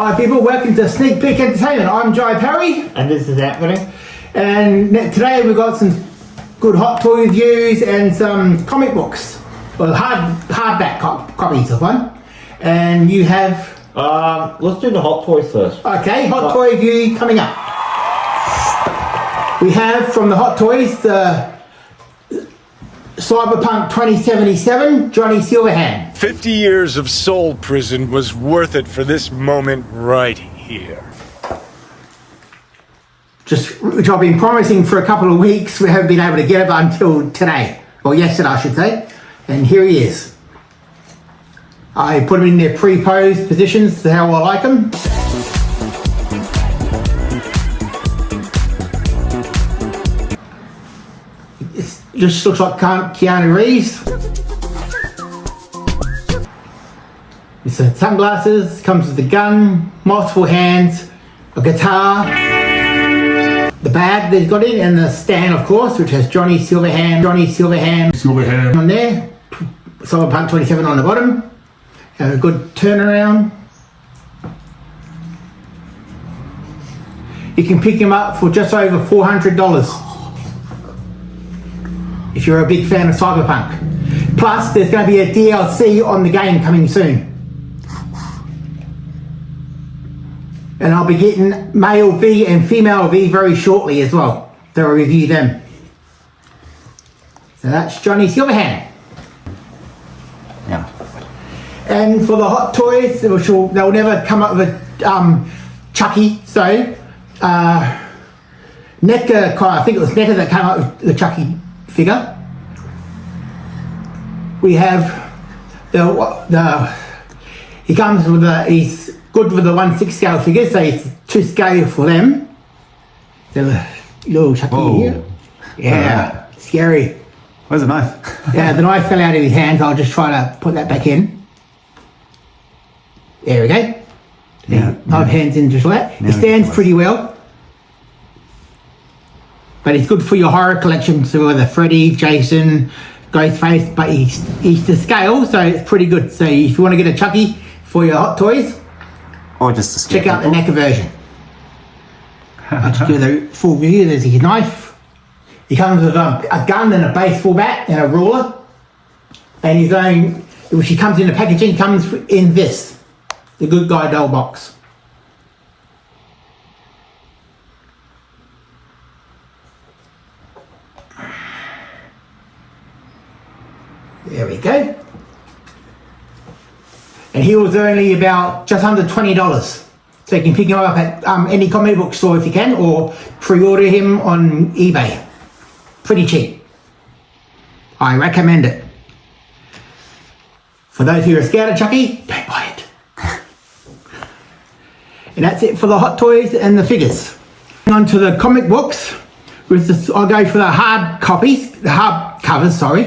Hi people, welcome to Sneak Peek Entertainment. I'm Jai Parry. And this is Anthony. And today we've got some good Hot Toy reviews and some comic books. Well, hardback copies of one. And you have... let's do the Hot Toys first. Okay, Hot Toy review coming up. We have from the Hot Toys the Cyberpunk 2077, Johnny Silverhand. 50 years of soul prison was worth it for this moment right here. Which I've been promising for a couple of weeks. We haven't been able to get it until today. Or yesterday, I should say. And here he is. I put him in their pre-posed positions to how I like them. It just looks like Keanu Reeves. It's the sunglasses, comes with a gun, multiple hands, a guitar, the bag that he's got in, and the stand, of course, which has Johnny Silverhand on there, Cyberpunk 27 on the bottom, and a good turnaround. You can pick him up for just over $400 if you're a big fan of Cyberpunk. Plus, there's going to be a DLC on the game coming soon. And I'll be getting male V and female V very shortly as well. So I'll review them. So that's Johnny Silverhand. Yeah. And for the Hot Toys, they'll never come up with Chucky. So NECA, I think it was NECA that came up with the Chucky figure. We have he comes with he's good with the 1/6 scale figures, so it's 2 scale for them. The little Chucky here. Yeah, scary. Where's the knife? Yeah, the knife fell out of his hands. I'll just try to put that back in. There we go. Yeah. Knife hands in just like that. It stands pretty well. But it's good for your horror collection, so whether Freddy, Jason, Ghostface, but he's to scale, so it's pretty good. So if you want to get a Chucky for your Hot Toys, Or just check out the NECA version. I'll just give it a full review. There's his knife. He comes with a gun and a baseball bat and a ruler. And his own, which he comes in the packaging, comes in this, the Good Guy doll box. There we go. And he was only about just under $20. So you can pick him up at any comic book store if you can, or pre-order him on eBay. Pretty cheap. I recommend it. For those who are scared of Chucky, don't buy it. And that's it for the Hot Toys and the figures. On to the comic books. I'll go for the hard copies, the hard covers, sorry.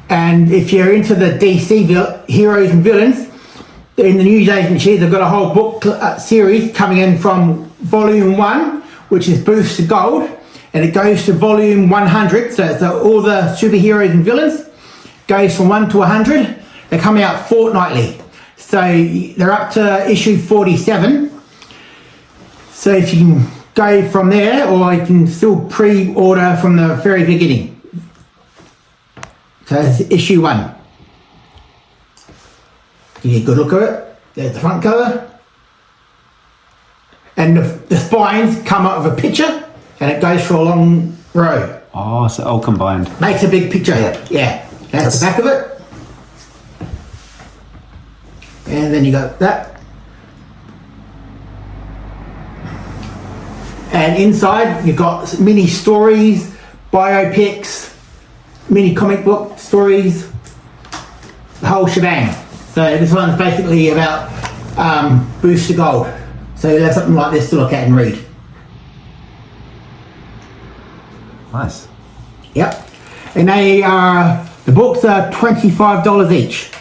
And if you're into the DC heroes and villains, in the News Agency, they've got a whole book series coming in from Volume 1, which is Boost to Gold, and it goes to Volume 100, so it's all the superheroes and villains, goes from 1 to 100. They come out fortnightly. So they're up to issue 47. So if you can go from there, or you can still pre-order from the very beginning. So it's issue 1. You get a good look at it. There's the front cover. And the spines come out of a picture, and it goes for a long row. Oh, so all combined. Makes a big picture. Yeah. That's the back of it. And then you got that. And inside you've got mini stories, biopics, mini comic book stories, the whole shebang. So this one's basically about Boost to Gold. So you'll have something like this to look at and read. Nice. Yep. And the books are $25 each.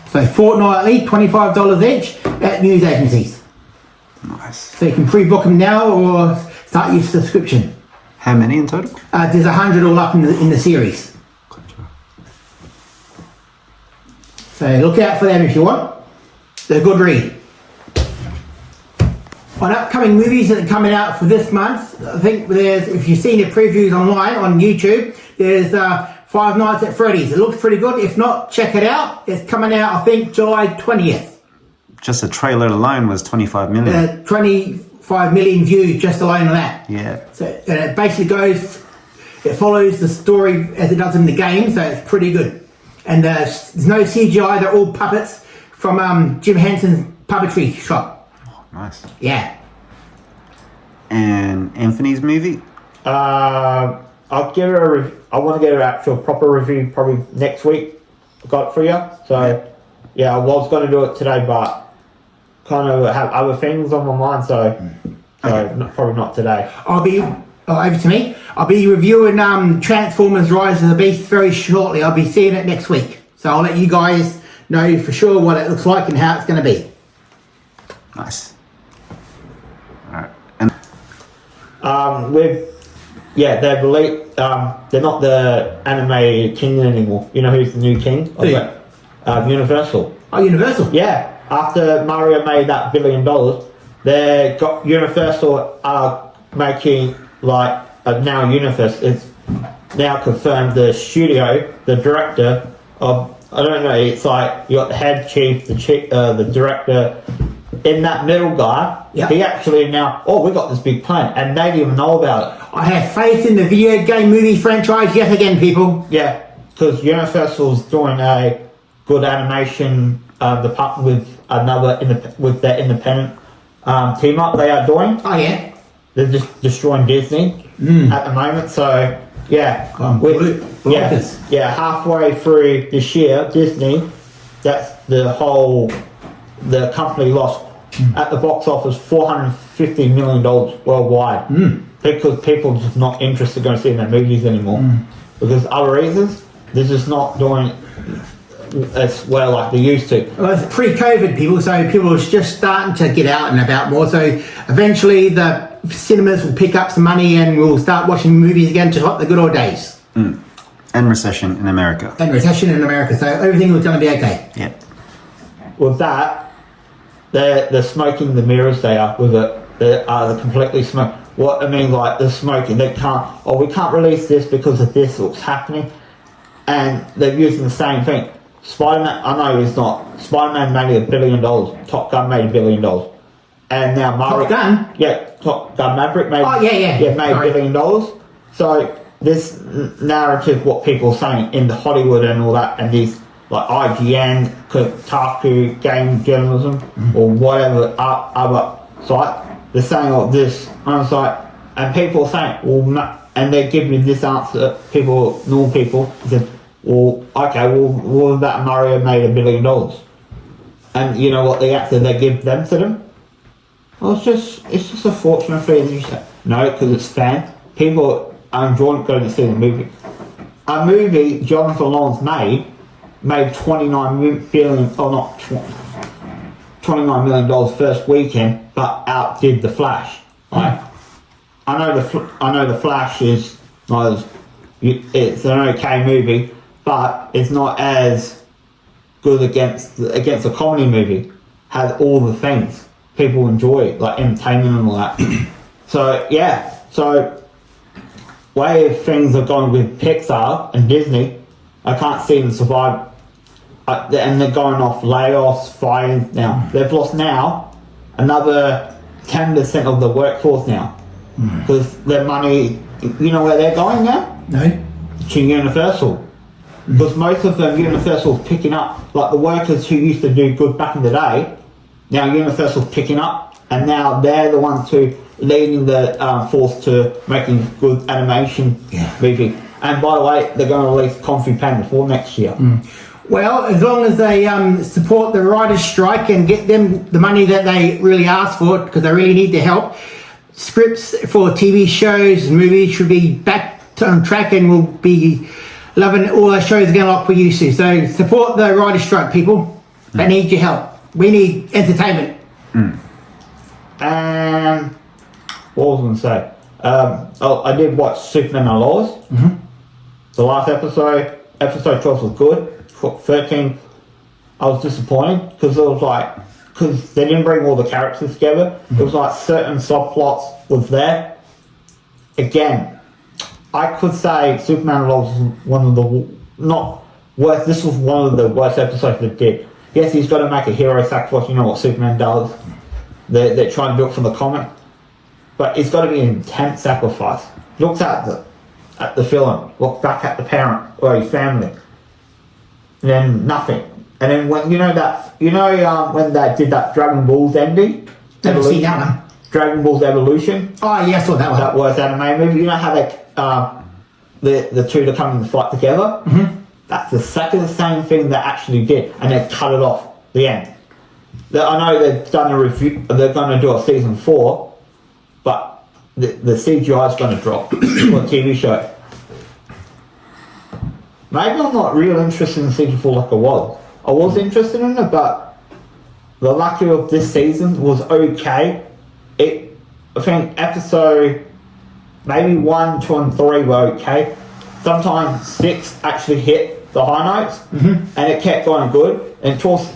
So fortnightly, $25 each at news agencies. Nice. So you can pre-book them now or start your subscription. How many in total? There's 100 all up in the series. Gotcha. So look out for them if you want. They're a good read. On upcoming movies that are coming out for this month, I think there's, if you've seen the previews online on YouTube, there's Five Nights at Freddy's. It looks pretty good. If not, check it out. It's coming out, I think, July 20th. Just the trailer alone was 25 million. 25 million views just alone on that. Yeah. So it basically it follows the story as it does in the game, so it's pretty good. And there's no CGI, they're all puppets from Jim Henson's puppetry shop. Nice. Yeah. And Anthony's movie? I'll give it I want to get an actual proper review probably next week. I got it for you. So, yeah, I was going to do it today, but kind of have other things on my mind, so probably not today. Over to me. I'll be reviewing Transformers Rise of the Beast very shortly. I'll be seeing it next week. So I'll let you guys know for sure what it looks like and how it's going to be. Nice. Alright. And They're they're not the anime king anymore. You know who's the new king? Universal. Oh, Universal? Yeah. After Mario made that $1 billion, they got Universal making now Universe is now confirmed the studio, the director of, I don't know, it's like you got the head chief, the director, in that middle guy. Yep. He actually now, we got this big plan, and they didn't even know about it. I have faith in the video game movie franchise yet again, people. Yeah, because Universal's doing a good animation department with their independent team up they are doing. Oh, yeah. They're just destroying Disney at the moment, so yeah. Halfway through this year, Disney, that's the company lost at the box office $450 million worldwide because people are just not interested in going to see their movies anymore because other reasons they're just not doing as well like they used to. Well, it's pre-COVID, people, so people are just starting to get out and about more. So eventually the cinemas will pick up some money and we'll start watching movies again to like the good old days. And recession in America. And recession in America, so everything was going to be okay. Yeah. With that, they're smoking the mirrors they are with it. They're completely smoke. What I mean, like they're smoking. They can't. We can't release this because of this. What's happening, and they're using the same thing. Spider-Man. I know it's not. Spider-Man made $1 billion. Top Gun made $1 billion, and now Mario. Top Gun. Yeah, Top Gun Maverick made. Oh yeah. Yeah, made $1 billion. So this narrative, what people are saying in the Hollywood and all that, and these. Like IGN, Kotaku, Game Journalism, or whatever other site, they're saying all this on the site, and people are saying, and they're giving this answer. Normal people said, what about Mario made $1 billion? And you know what the answer they give them to them? Well, it's just a fortunate thing. No, because it's fan. People are enjoying going to see the movie. A movie Jonathan Lawrence made $29 million first weekend, but outdid The Flash. Right? I know The Flash is it's an okay movie, but it's not as good against a comedy movie. Has all the things people enjoy, like entertainment and all that. So way things are going with Pixar and Disney, I can't see them survive. And they're going off layoffs, fires now. They've lost now another 10% of the workforce now. Because their money, you know where they're going now? No. To Universal. Because most of them, Universal's picking up, like the workers who used to do good back in the day, now Universal's picking up, and now they're the ones who leading the force to making good animation movie. And by the way, they're going to release Kung Fu Panda 4 next year. Well, as long as they support the writers' strike and get them the money that they really ask for, because they really need the help, scripts for TV shows and movies should be back on track and we'll be loving all those shows again like we used to. So support the writers' strike, people. They need your help. We need entertainment. And what was I going to say? I did watch Superman and Lois. The last episode 12 was good. 13, I was disappointed because it was like because they didn't bring all the characters together. It was like certain subplots was there. Again, I could say Superman Lost was one of the not worst. This was one of the worst episodes they did. Yes, he's got to make a hero sacrifice. You know what Superman does. They're trying to do it from the comic, but it's got to be an intense sacrifice. Looks at the film, looks back at the parent or his family, and then nothing. And then when when they did that Dragon Ball's ending, Never seen that one. Dragon Ball's Evolution. Oh, yeah, I saw that one. That worst anime movie. You know how the two that come in the fight together? Mm-hmm. That's exactly the same thing they actually did, and they cut it off the end. I know they've done a review. They're going to do a season 4, but the CGI is going to drop for a TV show. Maybe I'm not real interested in season 4 like I was. I was interested in it, but the lucky of this season was okay. I think episode maybe 1, 2, and 3 were okay. Sometimes 6 actually hit the high notes, and it kept going good. And towards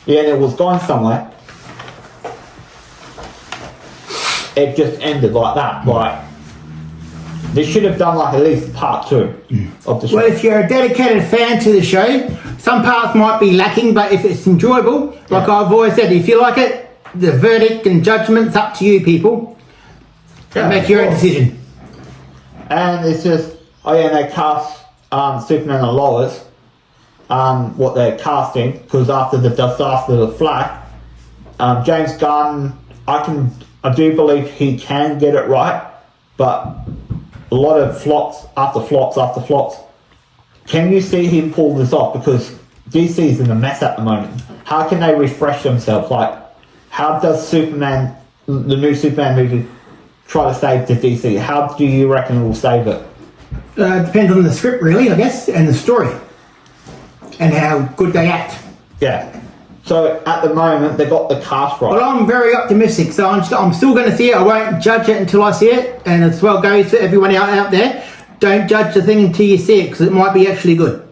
the end, it was going somewhere. It just ended like that. Like they should have done like at least part 2 of the show. Well, if you're a dedicated fan to the show, some parts might be lacking, but if it's enjoyable, like I've always said, if you like it, the verdict and judgment's up to you, people. Make your own decision. And it's just, they cast Superman and Lois, what they're casting, because after the disaster of the Flash, James Gunn, I do believe he can get it right, but a lot of flops after flops after flops. Can you see him pull this off? Because DC's in a mess at the moment. How can they refresh themselves? Like, how does Superman, the new Superman movie, try to save the DC? How do you reckon it will save it? Depends on the script, really, I guess, and the story, and how good they act. Yeah. So at the moment, they got the cast right. Well, I'm very optimistic, so I'm still going to see it. I won't judge it until I see it, and as well goes to everyone out there. Don't judge the thing until you see it, because it might be actually good.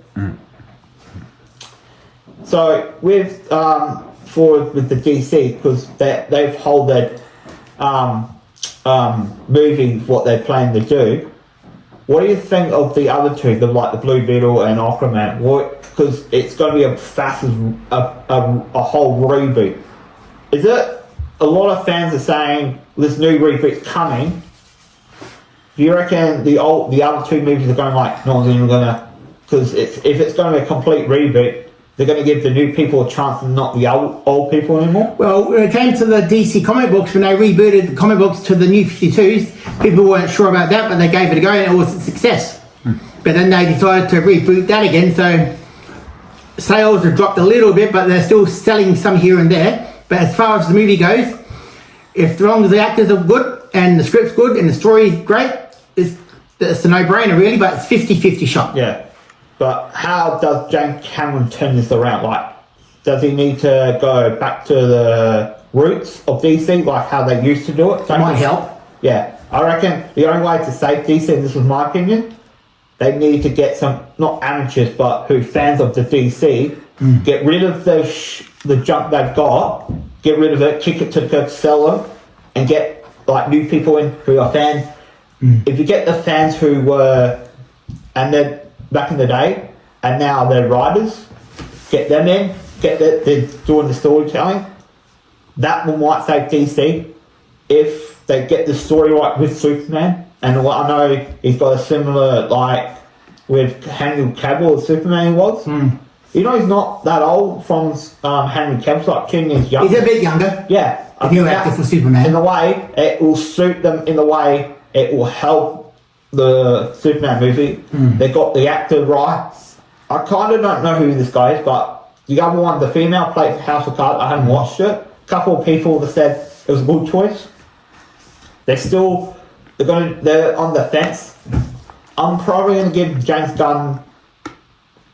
So with with the DC, because they've held their movies, what they're planning to do. What do you think of the other two, the Blue Beetle and Aquaman? Because it's going to be a whole reboot. Is it? A lot of fans are saying this new reboot's coming. Do you reckon the other two movies are going no one's even gonna? Because if it's going to be a complete reboot, they're going to give the new people a chance and not the old people anymore? Well, when it came to the DC comic books, when they rebooted the comic books to the New 52s, people weren't sure about that, but they gave it a go and it was a success. But then they decided to reboot that again, so sales have dropped a little bit, but they're still selling some here and there. But as far as the movie goes, as long as the actors are good and the script's good and the story's great, it's a no-brainer really, but it's 50-50 shot. Yeah. But how does James Cameron turn this around? Does he need to go back to the roots of DC, like how they used to do it? That might help. Yeah. I reckon the only way to save DC, and this was my opinion, they need to get some, not amateurs, but who fans of the DC, get rid of the junk they've got, get rid of it, kick it to the curb, sell them, and get new people in who are fans. If you get the fans who were, and they're back in the day, and now they're writers, get them in, they're doing the storytelling, that one might save DC if they get the story right with Superman. And I know he's got a similar, with Henry Cavill as Superman he was. You know, he's not that old from Henry Cavill, 10 years younger. He's a bit younger. Yeah. The new actor for Superman. In a way, it will suit them, in a way, it will help the Superman movie. They got the actor right. I kind of don't know who this guy is, but the other one, the female, played House of Cards. I haven't watched it. A couple of people that said it was a good choice. They're on the fence. I'm probably going to give James Gunn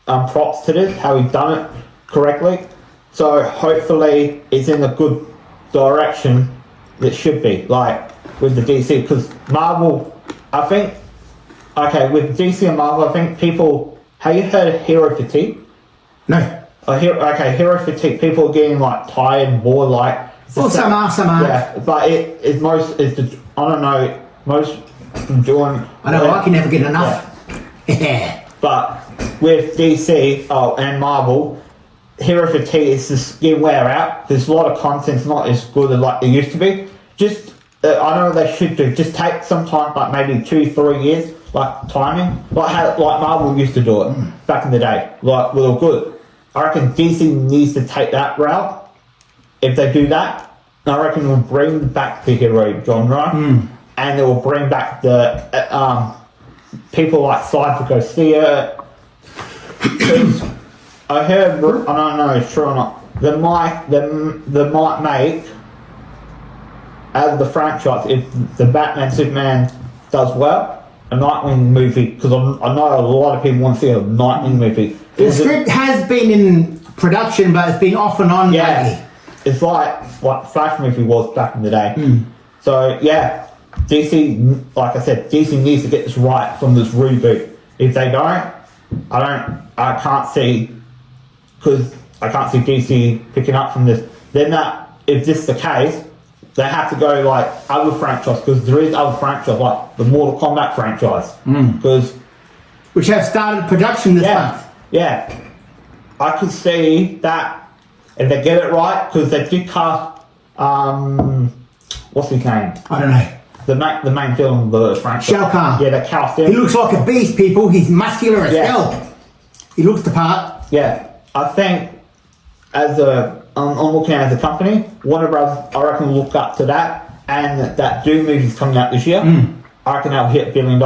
props to this, how he's done it correctly. So hopefully it's in a good direction that should be, with the DC. Because Marvel, I think, with DC and Marvel, I think people, have you heard of hero fatigue? No. hero fatigue. People are getting like tired and bored. Like Well, some are. Yeah, but I don't know. Most doing. I know, I can never get enough. Yeah. But with DC and Marvel, hero fatigue is just getting wear out. There's a lot of content's not as good as like it used to be. Just I know they should do. Just take some time, like maybe 2-3 years, like timing, like Marvel used to do it back in the day. Like real good. I reckon DC needs to take that route. If they do that, I reckon it will bring back the hero genre, and it will bring back the people like Cypher go see it. Because I heard, I don't know if it's true or not, they might make, out of the franchise, if the Batman Superman does well, a Nightwing movie, because I know a lot of people want to see a Nightwing movie. The script has been in production, but it's been off and on lately. It's like what Flash movie was back in the day. So yeah, DC, like I said, DC needs to get this right from this reboot. If they don't, I can't see DC picking up from this. Then if this is the case, they have to go like other franchise, because there is other franchise like the Mortal Kombat franchise, Which have started production this month. Yeah, I could see that if they get it right, because they did cast what's his name? I don't know. The main film of the franchise. Shao Kahn. Yeah, they cast him. He looks like a beast, people. He's muscular as hell. He looks the part. Yeah, I think I'm looking at as a company, Warner Bros. I reckon will look up to that, and that Doom movie's coming out this year. I reckon that'll hit $1 billion.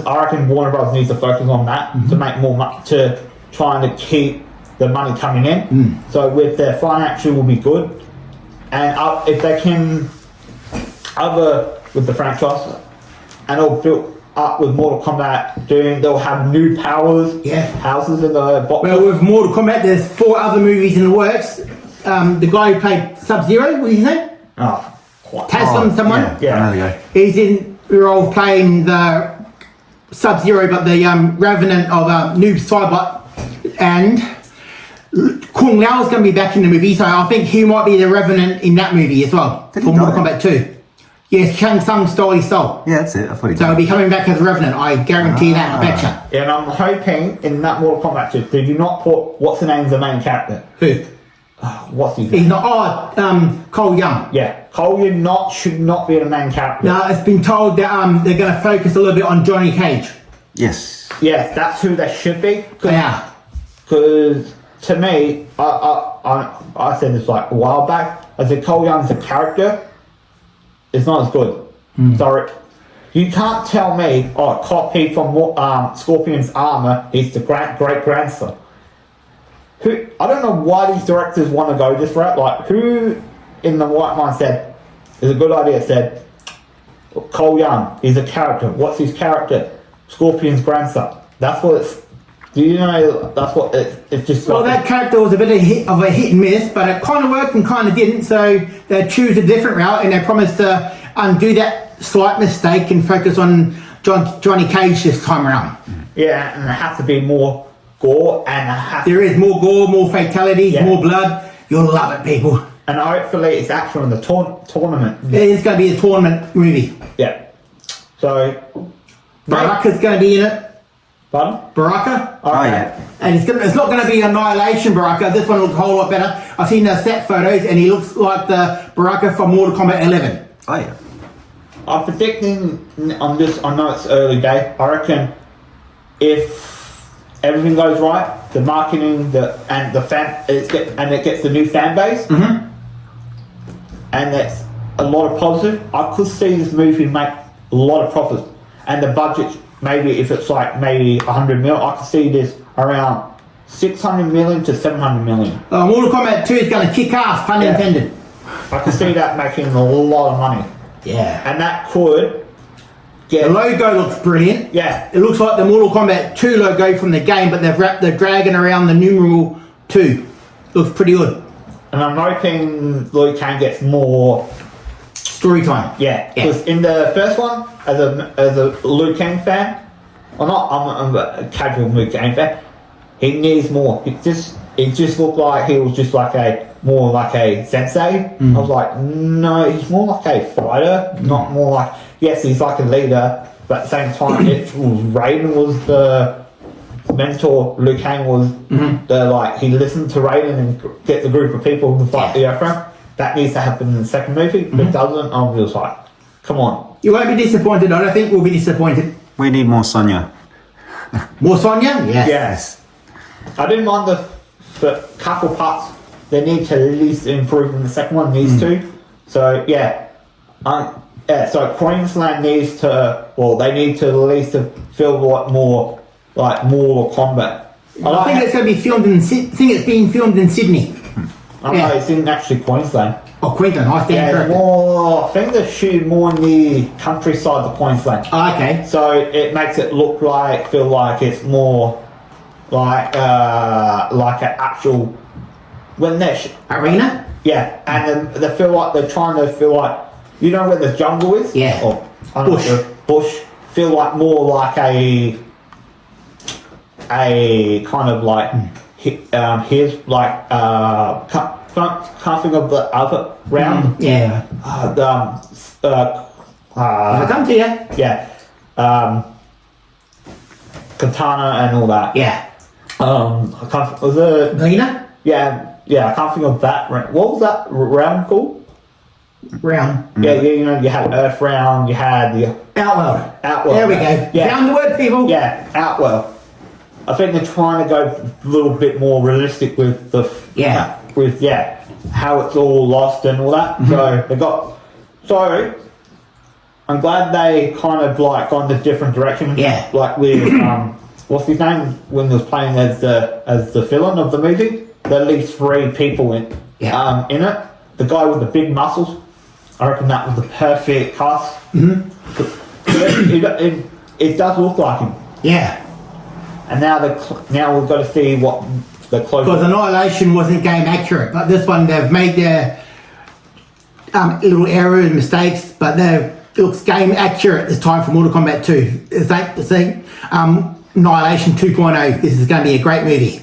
I reckon Warner Bros. Needs to focus on that to make more money, to trying to keep the money coming in. So with their financial will be good, and if they can with the franchise, and it'll build up with Mortal Kombat they'll have new powers, houses in the box. Well, with Mortal Kombat, there's 4 other movies in the works. The guy who played Sub-Zero, what's his name? Taslim, someone? Yeah. I know the guy. He's in role playing the Sub-Zero, but the Revenant of Noob Saibot, and Kung Lao is going to be back in the movie, so I think he might be the Revenant in that movie as well, Did for he Mortal die? Kombat 2. Yes, Shang Tsung stole his soul. Yeah, that's it. I thought he So he'll be coming back as a Revenant, I guarantee that, I betcha. Yeah, and I'm hoping in that Mortal Kombat 2, did you not put what's the name of the main character? Who? What's his He's name? not, Cole Young. Yeah, Cole should not be the main character. No, it's been told that they're going to focus a little bit on Johnny Cage. Yes. Yeah, that's who they should be. They are. Because to me, I said this like a while back. I said Cole Young's a character. It's not as good. Sorry, you can't tell me. Copy from Scorpion's armor. He's the great grandson. Who I don't know why these directors want to go this route. Like who in the right mind said is a good idea. Said Cole Young is a character. What's his character? Scorpion's grandson. That's what it's. Do you know that's what it's just. Well, that character was a bit of a hit and miss, but it kind of worked and kind of didn't, so they choose a different route, and they promised to undo that slight mistake and focus on Johnny Cage this time around. Yeah, and there has to be more gore, and there is more gore, more fatalities, more blood. You'll love it, people. And hopefully it's actually in the tournament. It is going to be a tournament movie. Yeah. So Baraka's going to be in it. Pardon? Baraka? Oh, yeah. And it's not going to be Annihilation Baraka. This one looks a whole lot better. I've seen the set photos, and he looks like the Baraka from Mortal Kombat 11. Oh, yeah. I'm predicting on this. I know it's early day. I reckon if everything goes right, the marketing, it gets the new fan base, and that's a lot of positive. I could see this movie make a lot of profits, and the budget. Maybe if it's like maybe 100 mil, I could see this around 600 million to 700 million. Mortal Kombat 2 is going to kick ass, pun intended. I could see that making a lot of money. Yeah. And that could get... The logo looks brilliant. Yeah. It looks like the Mortal Kombat 2 logo from the game, but they've wrapped the dragon around the numeral 2. Looks pretty good. And I'm hoping Liu Kang gets more... Story time. Yeah, because in the first one, as a Liu Kang fan, I'm a casual Liu Kang fan. he needs more. It just looked like he was just like more like a sensei. I was like, no, he's more like a fighter, not more like, yes, he's like a leader, but at the same time, it was Raiden was the mentor, Liu Kang was the, like, he listened to Raiden and get the group of people to fight the Emperor. That needs to happen in the second movie. If it doesn't, I'm just like, come on. You won't be disappointed. I don't think we'll be disappointed. We need more Sonya. More Sonya? Yes. Yes. I didn't mind the couple parts. They need to at least improve in the second one, these two. So, yeah. So Queensland needs to, well, they need to at least feel like more combat. I think it's going to be filmed in it's being filmed in Sydney. I know it's in actually Queensland. Oh, Queensland. I stand Yeah, corrected. more. I think they shoot more in the countryside of Queensland. Oh, okay. So it makes it feel like it's more like an actual when they're Arena? yeah, and then they feel like they're trying to feel like, you know where the jungle is? Yeah. Or I don't Bush. know, the bush. Feel like more like a kind of like here's like can't think of the other round. Yeah. If I come to you. Yeah. Katana and all that. Yeah. I can't. Was it? Arena? Yeah. I can't think of that. What was that round called? Round. Yeah. You know, you had Earth round. You had the Outworld. Outworld. There we go. Yeah. Found the word, people. Yeah. Outworld. I think they're trying to go a little bit more realistic with the how it's all lost and all that. So they got. So I'm glad they kind of like gone the different direction. Yeah. Like with what's his name when he was playing as the villain of the movie. There are at least 3 people in it. The guy with the big muscles. I reckon that was the perfect cast. It does look like him. Yeah. And now we've got to see what the close. Because Annihilation wasn't game accurate, but this one they've made their little errors and mistakes, but it looks game accurate this time for Mortal Kombat 2. It's like Annihilation 2.0. This is going to be a great movie.